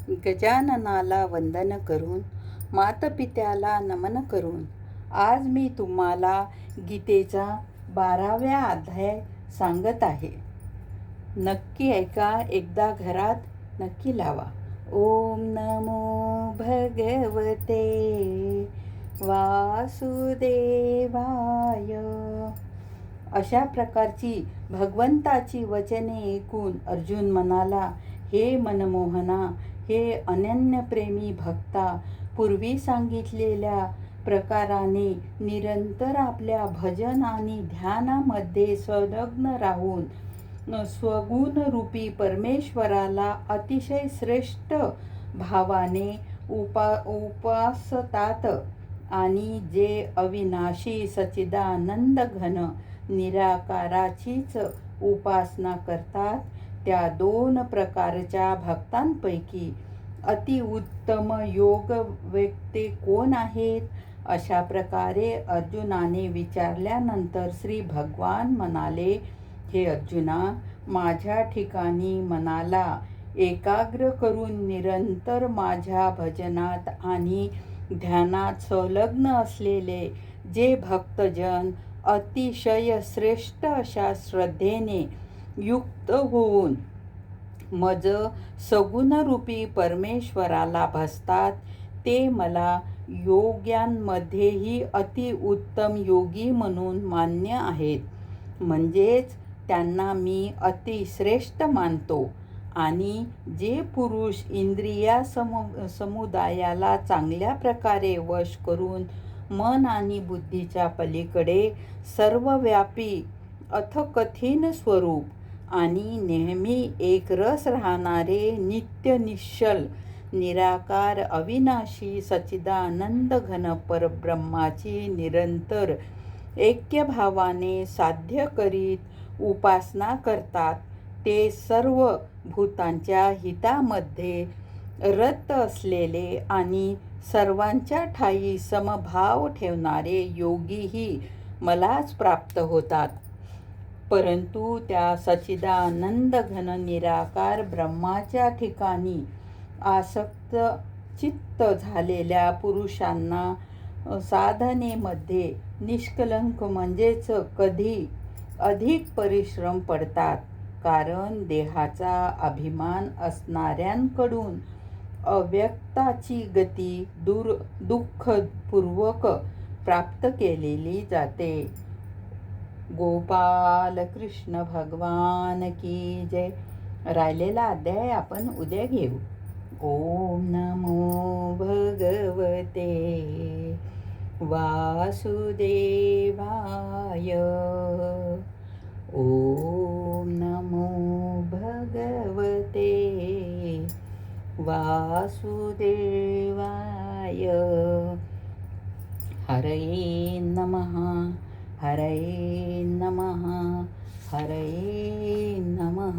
गजाननाला वंदन करून, मातपित्याला नमन करून आज मी तुम्हाला गीतेचा 12व्या अध्याय सांगत आहे. नक्की ऐका, एकदा घरात नक्की लावा. ओम नमो भगवते वासुदेवाय. अशा प्रकारची भगवंताची वचने ऐकून अर्जुन म्हणाला, हे मनमोहना, हे अनन्यप्रेमी भक्ता, पूर्वी सांगितलेल्या प्रकाराने निरंतर आपल्या भजन आणि ध्यानामध्ये संलग्न राहून स्वगुणरूपी परमेश्वराला अतिशय श्रेष्ठ भावाने उपासतात आणि जे अविनाशी सच्चिदानंद घन निराकाराचीच उपासना करतात, त्या 2 प्रकारच्या भक्तांपैकी अतिउत्तम योग व्यक्ती कोण आहेत? अशा प्रकारे अर्जुनाने विचारल्यानंतर श्री भगवान म्हणाले, हे अर्जुना, माझ्या ठिकाणी मनाला एकाग्र करून निरंतर माझ्या भजनात आणि ध्यानात संलग्न असलेले जे भक्तजन अतिशय श्रेष्ठ अशा श्रद्धेने युक्त होऊन मज सगुणरूपी परमेश्वराला भजतात, ते मला योग्यांमध्येही अतिउत्तम योगी म्हणून मान्य आहेत. म्हणजेच त्यांना मी अतिश्रेष्ठ मानतो. आणि जे पुरुष इंद्रिया समुदायाला चांगल्या प्रकारे वश करून मन आणि बुद्धीच्या पलीकडे सर्वव्यापी अथकथीन स्वरूप आणि नेहमी एकरस राहणारे नित्य निश्चल निराकार अविनाशी सच्चिदानंद घन परब्रह्माची निरंतर ऐक्यभावाने साध्य करीत उपासना करतात, ते सर्व भूतांच्या हितामध्ये रत असलेले आणि सर्वांच्या ठायी समभाव ठेवणारे योगीही मलाच प्राप्त होतात. परंतु त्या सच्चिदानंद घन निराकार ब्रह्माच्या ठिकाणी आसक्त चित्त झालेल्या पुरुषांना साधनेमध्ये निष्कलंक म्हणजेच कधी अधिक परिश्रम पडतात. कारण देहाचा अभिमान असणाऱ्यांकडून अव्यक्ताची गती दुःखपूर्वक प्राप्त केलेली जाते. गोपाल कृष्ण भगवान की जय. राहिलेला अध्याय आपण उद्या घेऊ. ओम नमो भगवते वासुदेवाय. ओम नमो भगवते वासुदेवाय. हरये नमः, हरये नमः, हरये नमः.